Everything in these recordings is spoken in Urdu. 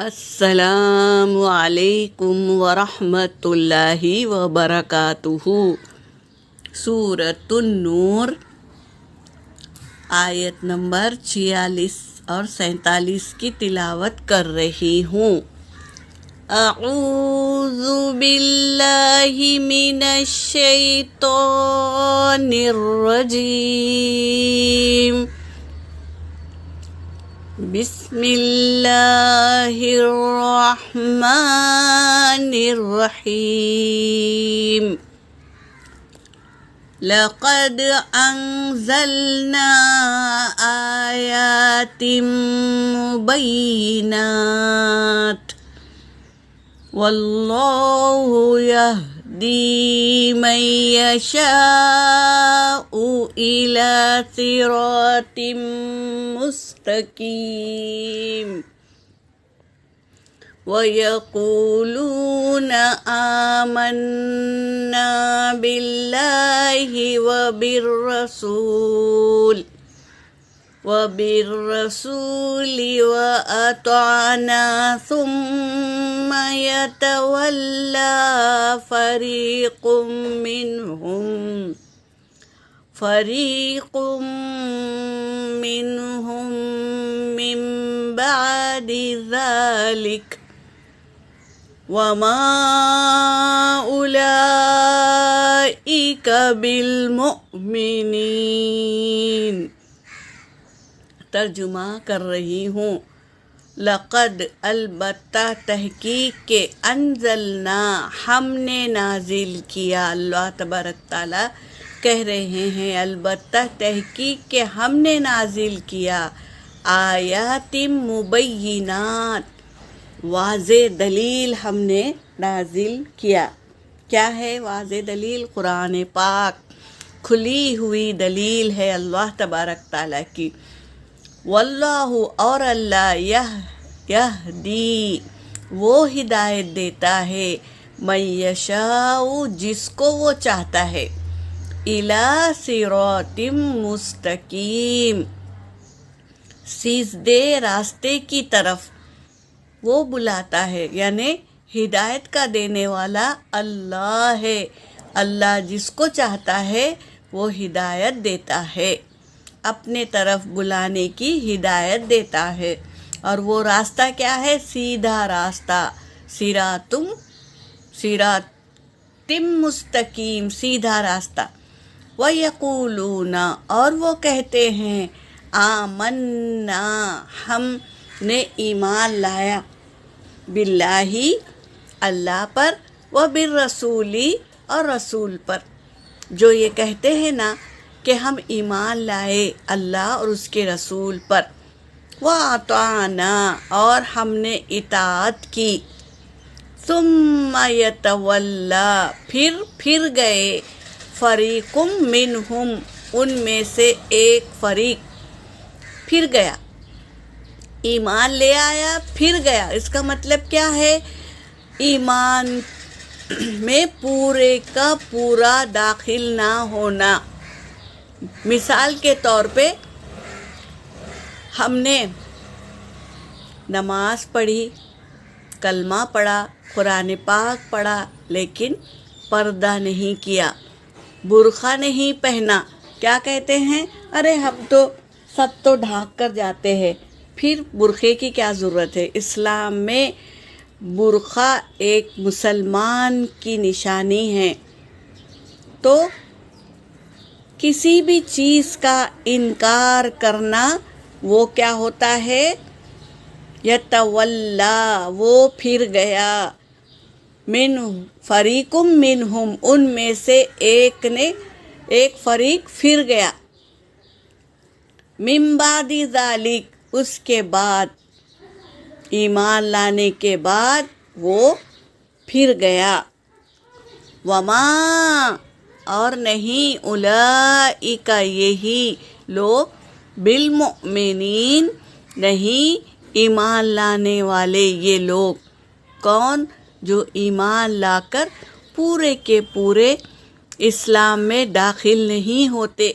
السلام علیکم ورحمۃ اللہ وبرکاتہ۔ سورۃ النور آیت نمبر 46 اور 47 کی تلاوت کر رہی ہوں۔ اعوذ باللہ من الشیطان الرجیم، بسم اللہ الرحمن الرحیم۔ لقد انزلنا آیات مبینات واللہ یہدی من یشاء الی صراط مستقیم۔ وَيَقُولُونَ آمَنَّا بِاللَّهِ وَبِالرَّسُولِ وَأَطَعْنَا ثُمَّ يَتَوَلَّى فَرِيقٌ مِّنْهُمْ مِّن بَعْدِ ذَلِكَ وَمَا أُولَئِكَ بِالْمُؤْمِنِينَ۔ ترجمہ کر رہی ہوں۔ لقد البتہ تحقیق کے انزلنا ہم نے نازل کیا، اللہ تبارک تعالیٰ کہہ رہے ہیں البتہ تحقیق کے ہم نے نازل کیا آیات مبینات، واضح دلیل ہم نے نازل کیا۔ کیا ہے واضح دلیل؟ قرآن پاک کھلی ہوئی دلیل ہے اللہ تبارک تعالیٰ کی۔ واللہ اور اللہ یہدی وہ ہدایت دیتا ہے من یشاء جس کو وہ چاہتا ہے، الی صراط مستقیم سیدھے راستے کی طرف وہ بلاتا ہے، یعنی ہدایت کا دینے والا اللہ ہے۔ اللہ جس کو چاہتا ہے وہ ہدایت دیتا ہے، اپنے طرف بلانے کی ہدایت دیتا ہے۔ اور وہ راستہ کیا ہے؟ سیدھا راستہ، صراط مستقیم، سیدھا راستہ۔ وَيَقُولُونَ اور وہ کہتے ہیں آمنا ہم نے ایمان لایا، باللہ اللہ پر، وبالرسول اور رسول پر۔ جو یہ کہتے ہیں نا کہ ہم ایمان لائے اللہ اور اس کے رسول پر، وَأَطَعْنَا اور ہم نے اطاعت کی، ثُمَّ يَتَوَلَّى پھر گئے، فَرِيقٌ مِّنْهُمْ ان میں سے ایک فریق پھر گیا، ایمان لے آیا پھر گیا۔ اس کا مطلب کیا ہے؟ ایمان میں پورے کا پورا داخل نہ ہونا۔ مثال کے طور پہ ہم نے نماز پڑھی، کلمہ پڑھا، قرآن پاک پڑھا، لیکن پردہ نہیں کیا، برقع نہیں پہنا۔ کیا کہتے ہیں؟ ارے ہم تو سب تو ڈھانک کر جاتے ہیں، پھر برقعے کی کیا ضرورت ہے؟ اسلام میں برقع ایک مسلمان کی نشانی ہے۔ تو کسی بھی چیز کا انکار کرنا وہ کیا ہوتا ہے؟ یتولا وہ پھر گیا، فریق منہم ان میں سے ایک فریق پھر گیا، من بعد ذالک اس کے بعد، ایمان لانے کے بعد وہ پھر گیا، وما اور نہیں، اولئک یہی لوگ، بالمؤمنین نہیں ایمان لانے والے یہ لوگ۔ کون؟ جو ایمان لا کر پورے کے پورے اسلام میں داخل نہیں ہوتے۔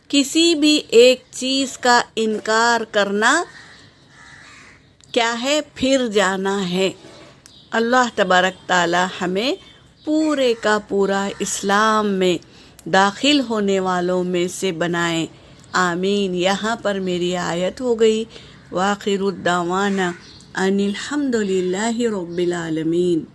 کسی بھی ایک چیز کا انکار کرنا کیا ہے؟ پھر جانا ہے۔ اللہ تبارک تعالی ہمیں پورے کا پورا اسلام میں داخل ہونے والوں میں سے بنائیں، آمین۔ یہاں پر میری آیت ہو گئی۔ وآخر الدعوانا ان الحمد للہ رب العالمین۔